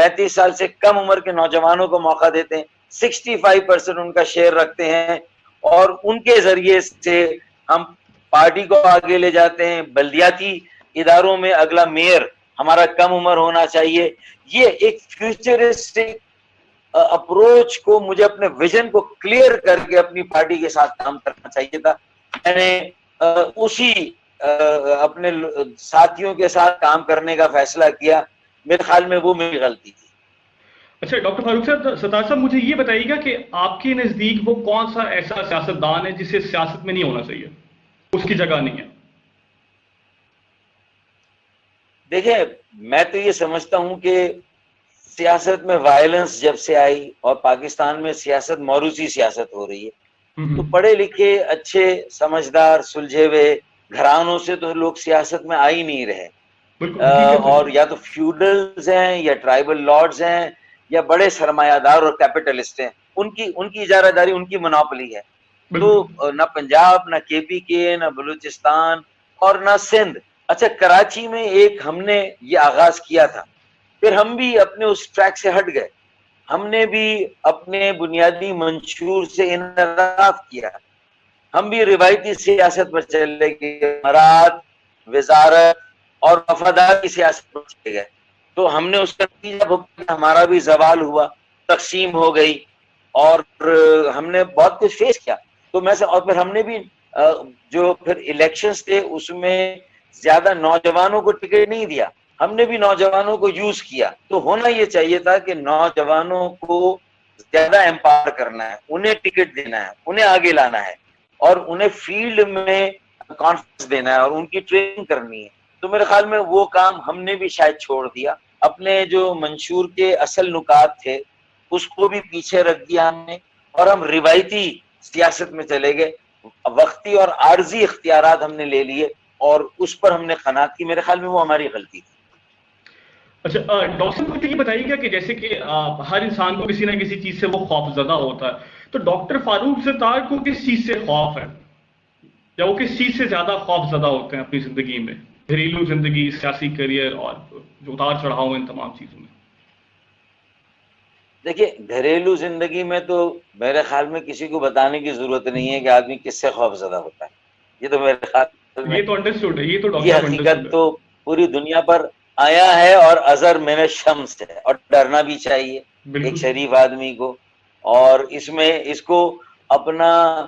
35 سال سے کم عمر کے نوجوانوں کو موقع دیتے ہیں, 65% ان کا شیئر رکھتے ہیں, اور ان کے ذریعے سے ہم پارٹی کو آگے لے جاتے ہیں. بلدیاتی اداروں میں اگلا میئر ہمارا کم عمر ہونا چاہیے. یہ ایک فیوچرسٹک اپروچ کو, مجھے اپنے ویژن کو کلیئر کر کے اپنی پارٹی کے ساتھ کام کرنا چاہیے تھا. میں نے اسی اپنے ساتھیوں کے ساتھ کام کرنے کا فیصلہ کیا. میرے خیال میں وہ میری غلطی تھی. اچھا ڈاکٹر فاروق صاحب, ستار صاحب مجھے یہ بتائیے گا کہ آپ کے نزدیک وہ کون سا ایسا سیاستدان ہے جسے سیاست میں نہیں ہونا چاہیے, اس کی جگہ نہیں ہے؟ دیکھیں, میں تو یہ سمجھتا ہوں کہ سیاست میں وائلنس جب سے آئی اور پاکستان میں سیاست موروثی سیاست ہو رہی ہے, تو پڑھے لکھے اچھے سمجھدار سلجھے ہوئے گھرانوں سے تو لوگ سیاست میں آ ہی نہیں رہے, اور یا تو فیوڈلز ہیں یا ٹرائبل لارڈز ہیں یا بڑے سرمایہ دار اور کیپٹلسٹ ہیں. ان کی اجارہ داری, ان کی منوپلی ہے. تو نہ پنجاب, نہ کے پی کے, نہ بلوچستان اور نہ سندھ. اچھا, کراچی میں ایک ہم نے یہ آغاز کیا تھا, پھر ہم بھی اپنے اس ٹریک سے ہٹ گئے. ہم نے بھی اپنے بنیادی منشور سے انحراف کیا. ہم بھی روایتی سیاست پر چلے گئے, امارات, وزارت اور وفادار کی سیاست پر چلے گئے. تو ہم نے اس کا نتیجہ بھگتا, ہمارا بھی زوال ہوا, تقسیم ہو گئی, اور ہم نے بہت کچھ فیس کیا. تو میں سے, اور پھر ہم نے بھی جو پھر الیکشنز تھے اس میں زیادہ نوجوانوں کو ٹکٹ نہیں دیا, ہم نے بھی نوجوانوں کو یوز کیا. تو ہونا یہ چاہیے تھا کہ نوجوانوں کو زیادہ امپاور کرنا ہے, انہیں ٹکٹ دینا ہے, انہیں آگے لانا ہے, اور انہیں فیلڈ میں کانفیڈنس دینا ہے, اور ان کی ٹریننگ کرنی ہے. تو میرے خیال میں وہ کام ہم نے بھی شاید چھوڑ دیا. اپنے جو منشور کے اصل نکات تھے اس کو بھی پیچھے رکھ دیا ہم نے, اور ہم روایتی سیاست میں چلے گئے. وقتی اور عارضی اختیارات ہم نے لے لیے اور اس پر ہم نے قناعت کی. میرے خیال میں وہ ہماری غلطی تھی. اچھا ڈاکٹر صاحب مجھے یہ بتائیے گا کہ جیسے کہ ہر انسان کو کسی نہ کسی چیز سے وہ خوف زدہ ہوتا ہے, تو ڈاکٹر فاروق ستار کو کس چیز سے خوف ہے, یا وہ کس چیز سے زیادہ خوف زدہ ہوتے ہیں اپنی زندگی میں, گھریلو زندگی, سیاسی کریئر اور جو اتار چڑھاؤ ان تمام چیزوں میں؟ دیکھیے, گھریلو زندگی میں تو میرے خیال میں کسی کو بتانے کی ضرورت نہیں ہے کہ آدمی کس سے خوف زدہ ہوتا ہے. یہ تو میرے خیال میں یہ تو انڈرسٹوڈ ہے, یہ تو یہ ڈاکٹر صاحب انڈرسٹوڈ حقیقت ہے. تو پوری دنیا پر آیا ہے, اور ازر من الشمس ہے, اور ڈرنا بھی چاہیے ایک بالکل شریف آدمی کو. اور اس کو اپنا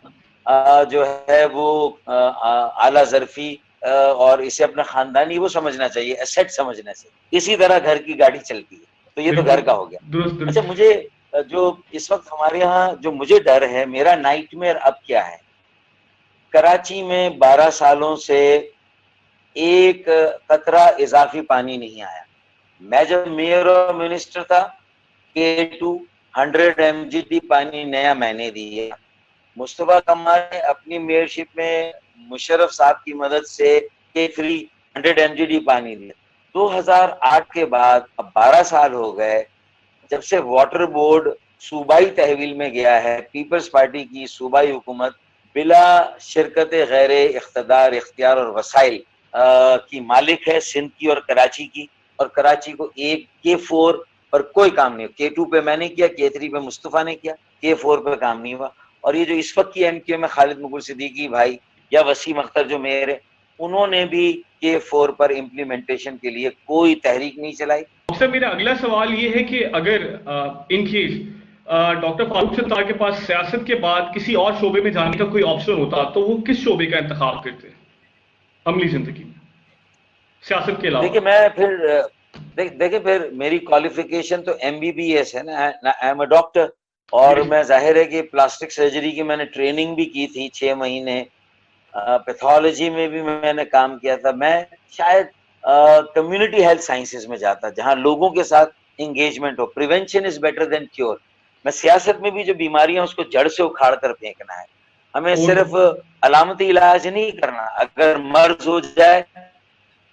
جو ہے وہ اعلیٰ ظرفی اور اسے اپنا خاندانی وہ سمجھنا چاہیے, ایسٹ سمجھنا چاہیے. اسی طرح گھر کی گاڑی چلتی ہے, تو یہ تو گھر بالکل کا ہو گیا. درست اچھا, درست. مجھے جو اس وقت ہمارے یہاں جو مجھے ڈر ہے, میرا نائٹ میئر اب کیا ہے, کراچی میں 12 سالوں سے ایک قطرہ اضافی پانی نہیں آیا. میں جب میئر اور منسٹر تھا, K2 100 MGD پانی نیا میں نے دیا. مصطفیٰ کمال نے اپنی میئرشپ میں مشرف صاحب کی مدد سے K3 100 MGD پانی دیا. 2008 کے بعد اب 12 سال ہو گئے جب سے واٹر بورڈ صوبائی تحویل میں گیا ہے. پیپلز پارٹی کی صوبائی حکومت بلا شرکت غیر اقتدار, اختیار اور وسائل کی مالک ہے, سندھ کی اور کراچی کی. اور کراچی کو ایک K4 پر کوئی کام نہیں, K2 پہ میں نے کیا, K3 پہ مصطفیٰ نے کیا, K4 پہ کام نہیں ہوا. اور یہ جو اس وقت کی MQ میں خالد مغل صدیقی بھائی یا وسیم اختر جو میئر ہے, انہوں نے بھی K4 پر امپلیمنٹیشن کے لیے کوئی تحریک نہیں چلائی. سر میرا اگلا سوال یہ ہے کہ اگر in case doctor Farooq Sattar کے پاس سیاست کے بعد کسی اور شعبے میں جانے کا کوئی آپشن ہوتا تو وہ کس شعبے کا انتخاب کرتے عملی زندگی میں, سیاست کے علاوہ؟ دیکھیں پھر میری کوالیفیکیشن تو MBBS ہے نا, آئی ایم اے ڈاکٹر. اور میں ظاہر ہے کہ پلاسٹک سرجری کی میں نے ٹریننگ بھی کی تھی 6 مہینے, پیتھولوجی میں بھی میں نے کام کیا تھا. میں شاید کمیونٹی ہیلتھ سائنسز میں جاتا جہاں لوگوں کے ساتھ engagement who. Prevention is better than cure. میں سیاست میں بھی جو بیماریاں اس کو جڑ سے اکھاڑ کر پھینکنا ہے. ہمیں صرف علامتی علاج نہیں کرنا, اگر مرض ہو جائے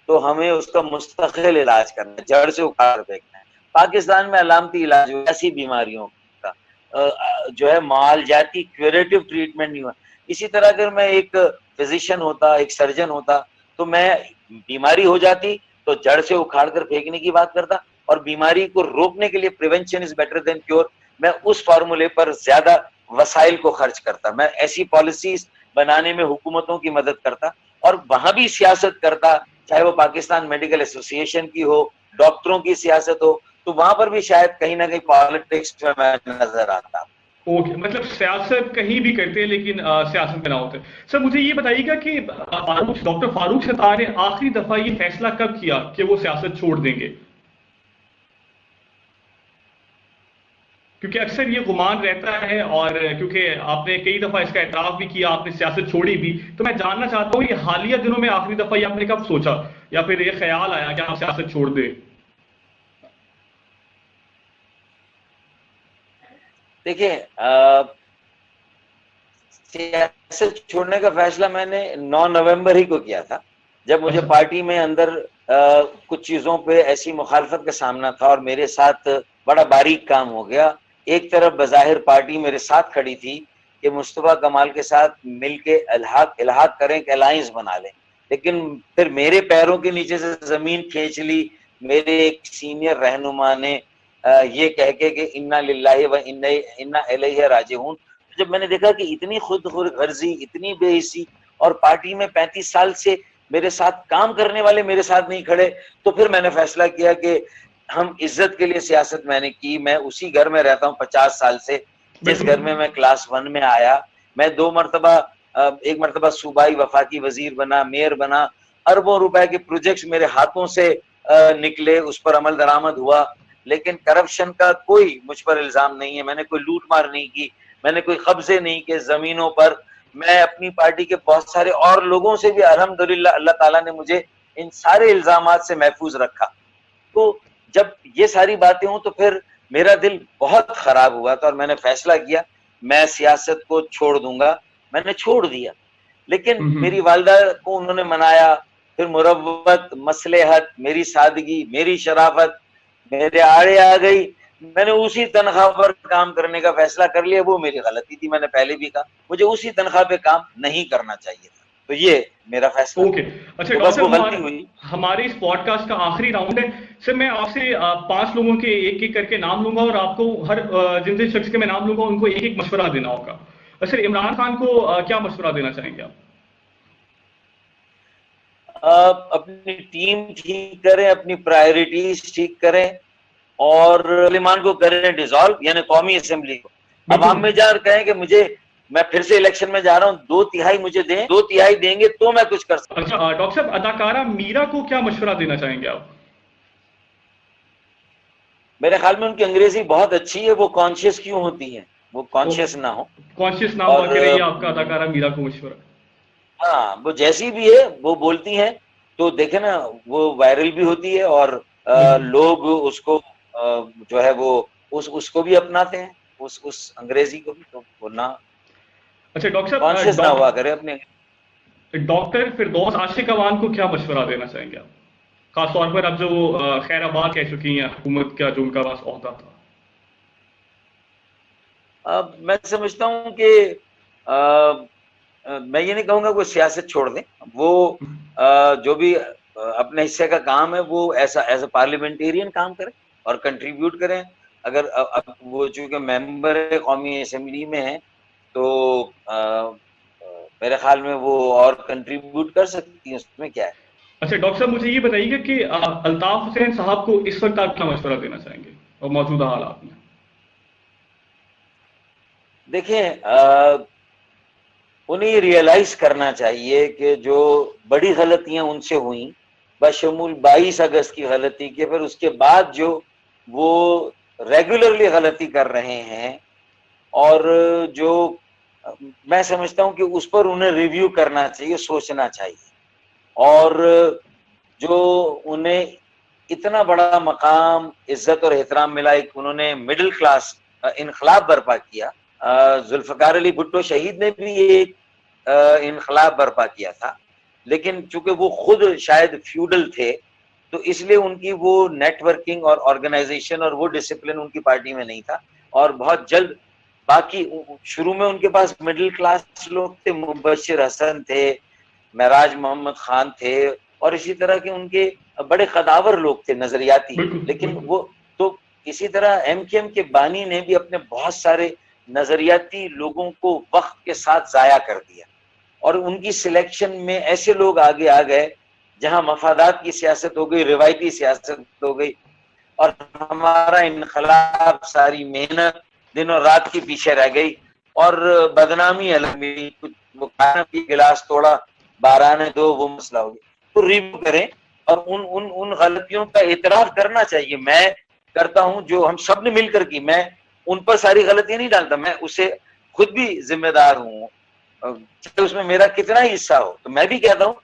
تو ہمیں اس کا مستقل علاج کرنا ہے, جڑ سے اکھاڑ کر پھینکنا ہے. پاکستان میں علامتی علاج ایسی بیماریوں کا جو ہے معالجاتی کیوریٹو ٹریٹمنٹ نہیں ہوا. اسی طرح اگر میں ایک فزیشین ہوتا, ایک سرجن ہوتا, تو میں بیماری ہو جاتی تو جڑ سے اکھاڑ کر پھینکنے کی بات کرتا, اور بیماری کو روکنے کے لیے prevention is better than cure, میں اس فارمولے پر زیادہ وسائل کو خرچ کرتا، میں ایسی پالیسیز بنانے میں حکومتوں کی مدد کرتا اور وہاں بھی سیاست کرتا، چاہے وہ پاکستان میڈیکل ایسوسی ایشن کی ہو، ڈاکٹروں کی سیاست ہو، تو وہاں پر بھی شاید کہیں نہ کہیں پالیٹکس میں نظر آتا۔ اوکے، مطلب سیاست کہیں بھی کرتے ہیں لیکن سیاست میں نہ ہوتے۔ سر مجھے یہ بتائیے گا کہ ڈاکٹر فاروق ستار نے آخری دفعہ یہ فیصلہ کب کیا کہ وہ سیاست چھوڑ دیں گے؟ کیونکہ اکثر یہ گمان رہتا ہے، اور کیونکہ آپ نے کئی دفعہ اس کا اعتراف بھی کیا، آپ نے سیاست چھوڑی بھی، تو میں جاننا چاہتا ہوں یہ حالیہ دنوں میں آخری دفعہ یہ آپ نے کب سوچا یا پھر یہ خیال آیا کہ آپ سیاست چھوڑ دیں؟ دیکھیں، سیاست چھوڑنے کا فیصلہ میں نے 9 نومبر ہی کو کیا تھا، جب مجھے پارٹی میں اندر کچھ چیزوں پہ ایسی مخالفت کا سامنا تھا اور میرے ساتھ بڑا باریک کام ہو گیا۔ ایک طرف بظاہر پارٹی میرے ساتھ کھڑی تھی کہ مصطفیٰ کمال کے ساتھ مل کے الحاق کریں کہ الائنس بنا لیں، لیکن پھر میرے پیروں کے نیچے سے زمین کھینچ لی میرے ایک سینئر رہنما نے، یہ کہہ کے کہ انا للہ و انا الیہ راجعون۔ جب میں نے دیکھا کہ اتنی خود غرضی، اتنی بے حسی، اور پارٹی میں 35 سال سے میرے ساتھ کام کرنے والے میرے ساتھ نہیں کھڑے، تو پھر میں نے فیصلہ کیا کہ ہم عزت کے لیے سیاست میں نے کی۔ میں اسی گھر میں رہتا ہوں 50 سال سے، جس گھر میں کلاس 1 میں آیا۔ میں 2 مرتبہ، ایک مرتبہ صوبائی وفاقی وزیر بنا، میئر بنا، اربوں روپے کے پروجیکٹس میرے ہاتھوں سے نکلے، اس پر عمل درآمد ہوا، لیکن کرپشن کا کوئی مجھ پر الزام نہیں ہے، میں نے کوئی لوٹ مار نہیں کی، میں نے کوئی قبضے نہیں کیے زمینوں پر۔ میں اپنی پارٹی کے بہت سارے اور لوگوں سے بھی الحمدللہ اللہ تعالیٰ نے مجھے ان سارے الزامات سے محفوظ رکھا۔ تو جب یہ ساری باتیں ہوں تو پھر میرا دل بہت خراب ہوا تھا اور میں نے فیصلہ کیا میں سیاست کو چھوڑ دوں گا۔ میں نے چھوڑ دیا، لیکن میری والدہ کو انہوں نے منایا، پھر مروت، مصلحت، میری سادگی، میری شرافت میرے آڑے آ گئی۔ میں نے اسی تنخواہ پر کام کرنے کا فیصلہ کر لیا، وہ میری غلطی تھی، میں نے پہلے بھی کہا مجھے اسی تنخواہ پہ کام نہیں کرنا چاہیے تھا، تو یہ میرا فیصلہ۔ اوکے، اچھا بس وہ ڈاکٹر غلطی ہوئی۔ ہمارے اس پوڈ کاسٹ کا آخری راؤنڈ ہے سر، میں آپ سے 5 لوگوں کے ایک ایک کر کے نام لوں گا اور آپ کو ہر جن شخص کے میں نام لوں گا ان کو ایک ایک مشورہ دینا ہوگا۔ سر عمران خان کو کیا مشورہ دینا چاہیں گے آپ؟ اپنی ٹیم ٹھیک کریں، اپنی پرائرٹیز ٹھیک کریں، اور پارلیمان کو کریں ڈیزالو، یعنی قومی اسمبلی کو۔ عوام میں جا کر کہیں کہ مجھے، میں پھر سے الیکشن میں جا رہا ہوں، 2/3 مجھے دیں، 2/3 دیں گے تو میں کچھ کر سکتا ہوں۔ اچھا ڈاکٹر صاحب، اداکارہ میرا کو کیا مشورہ دینا چاہیں گے آپ؟ میرے خیال میں ان کی انگریزی بہت اچھی ہے، وہ کانشیس کیوں ہوتی ہیں، وہ کانشیس نہ ہو۔ کانشیس نہ ہوا کرے، یہ آپ کا اداکارہ میرا کو مشورہ؟ ہاں، وہ جیسی بھی ہے وہ بولتی ہیں تو دیکھیں نا، وہ وائرل بھی ہوتی ہے اور لوگ اس کو جو ہے وہ اس کو بھی اپناتے ہیں، اس انگریزی کو بھی، تو وہ نہ اچھا ڈاکٹر کانشیس نہ ہوا کرے اپنے۔ ڈاکٹر فردوس عاشق اوان کو کیا مشورہ دینا چاہیں گے آپ، خاص طور پر اب جو وہ خیر آباد کہہ چکی ہیں حکومت کا جو ان کا پاس عہدہ تھا؟ میں سمجھتا ہوں کہ میں یہ نہیں کہوں گا کوئی سیاست چھوڑ دیں، وہ جو بھی اپنے حصے کا کام ہے وہ ایز اے پارلیمنٹیرین کام کریں اور کنٹریبیوٹ کریں۔ اگر وہ چونکہ ممبر قومی اسمبلی میں ہیں تو میرے خیال میں وہ اور کنٹریبیوٹ کر سکتی ہیں، اس میں کیا ہے۔ اچھا ڈاکٹر صاحب، مجھے یہ بتائیے گا کہ الطاف حسین صاحب کو اس وقت آپ کیا مشورہ دینا چاہیں گے اور موجودہ حالات میں؟ دیکھیں، انہیں ریئلائز کرنا چاہیے کہ جو بڑی غلطیاں ان سے ہوئیں، بشمول 22 اگست کی غلطی کے، پھر اس کے بعد جو وہ ریگولرلی غلطی کر رہے ہیں، اور جو میں سمجھتا ہوں کہ اس پر انہیں ریویو کرنا چاہیے، سوچنا چاہیے، اور جو انہیں اتنا بڑا مقام، عزت اور احترام ملا، ایک انہوں نے مڈل کلاس انقلاب برپا کیا۔ ذوالفقار علی بھٹو شہید نے بھی ایک انقلاب برپا کیا تھا، لیکن چونکہ وہ خود شاید فیوڈل تھے تو اس لیے ان کی وہ نیٹ ورکنگ اور آرگنائزیشن اور وہ ڈسپلن ان کی پارٹی میں نہیں تھا، اور بہت جلد باقی شروع میں ان کے پاس مڈل کلاس لوگ تھے، مبشر حسن تھے، معراج محمد خان تھے، اور اسی طرح کے ان کے بڑے قداور لوگ تھے نظریاتی. لیکن وہ تو اسی طرح ایم کیو ایم کے بانی نے بھی اپنے بہت سارے نظریاتی لوگوں کو وقت کے ساتھ ضائع کر دیا, اور ان کی سلیکشن میں ایسے لوگ آگے آ گئے جہاں مفادات کی سیاست ہو گئی, روایتی سیاست ہو گئی, اور ہمارا انقلاب, ساری محنت دن اور رات کے پیچھے رہ گئی, اور بدنامی الگ ملی. کچھ کھانا پی گلاس توڑا, بارہ دو, وہ مسئلہ ہو گیا. تو ریویو کریں اور ان غلطیوں کا اعتراف کرنا چاہیے. میں کرتا ہوں جو ہم سب نے مل کر کی, میں ان پر ساری غلطیاں نہیں ڈالتا, میں اسے خود بھی ذمہ دار ہوں, چاہے اس میں میرا کتنا ہی حصہ ہو. تو میں بھی کہتا ہوں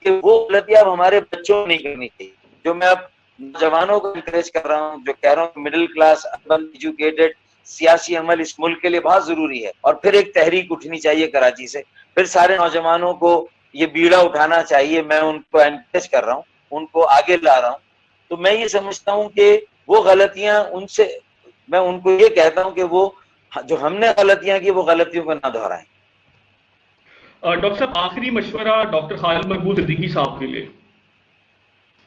کہ وہ غلطیاں اب ہمارے بچوں کو نہیں کرنی چاہیے. جو میں اب نوجوانوں کو انکریج کر رہا ہوں, جو کہہ رہا ہوں مڈل کلاس اربن ایجوکیٹڈ سیاسی عمل اس ملک کے لیے بہت ضروری ہے, اور پھر ایک تحریک اٹھنی چاہیے کراچی سے, پھر سارے نوجوانوں کو یہ بیڑا اٹھانا چاہیے. میں ان کو انکریج کر رہا ہوں, ان کو آگے لا رہا ہوں. تو میں یہ سمجھتا ہوں کہ وہ غلطیاں ان سے, میں ان کو یہ کہتا ہوں کہ وہ جو ہم نے غلطیاں کی وہ غلطیوں کو نہ دہرائیں. ڈاکٹر صاحب آخری مشورہ ڈاکٹر خالد مقبول صدیقی صاحب کے لیے.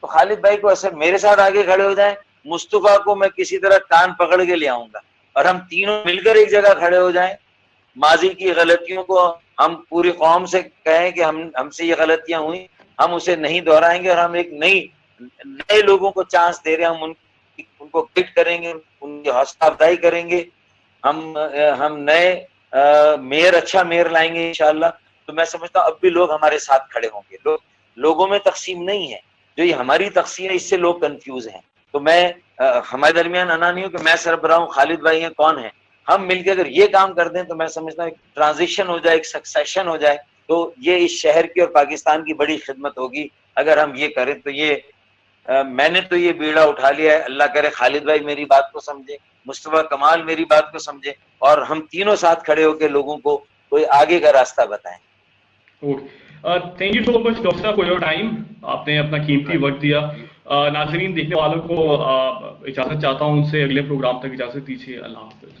تو خالد بھائی کو اصل میرے ساتھ آگے کھڑے ہو جائیں, مصطفیٰ کو میں کسی طرح کان پکڑ کے لے آؤں گا, اور ہم تینوں مل کر ایک جگہ کھڑے ہو جائیں. ماضی کی غلطیوں کو ہم پوری قوم سے کہیں کہ ہم سے یہ غلطیاں ہوئی, ہم اسے نہیں دہرائیں گے, اور ہم ایک نئے لوگوں کو چانس دے رہے ہیں. ہم ان کو گائیڈ کریں گے, ان کی حوصلہ افزائی کریں گے. ہم نئے میئر, اچھا میئر لائیں گے انشاءاللہ. تو میں سمجھتا ہوں اب بھی لوگ ہمارے ساتھ کھڑے ہوں گے. لوگوں میں تقسیم نہیں ہے, جو یہ ہماری تقسیم ہے اس سے لوگ کنفیوز ہیں. تو میں ہمارے درمیان انا نہیں ہوں کہ میں سربراہ ہوں, خالد بھائی ہیں, کون ہیں. ہم مل کے اگر یہ کام کر دیں تو میں سمجھتا ہوں ایک ٹرانزیشن ہو جائے, ایک سکسیشن ہو جائے, تو یہ اس شہر کی اور پاکستان کی بڑی خدمت ہوگی اگر ہم یہ کریں. تو یہ میں نے تو یہ بیڑا اٹھا لیا ہے. اللہ کرے خالد بھائی میری بات کو سمجھے, مصطفیٰ کمال میری بات کو سمجھے, اور ہم تینوں ساتھ کھڑے ہو کے لوگوں کو کوئی آگے کا راستہ بتائیں. Thank you so much doctor صاحب فار یور ٹائم. آپ نے اپنا قیمتی وقت دیا. ناظرین دیکھنے والوں کو اجازت چاہتا ہوں ان سے, اگلے پروگرام تک اجازت دیجیے. اللہ حافظ.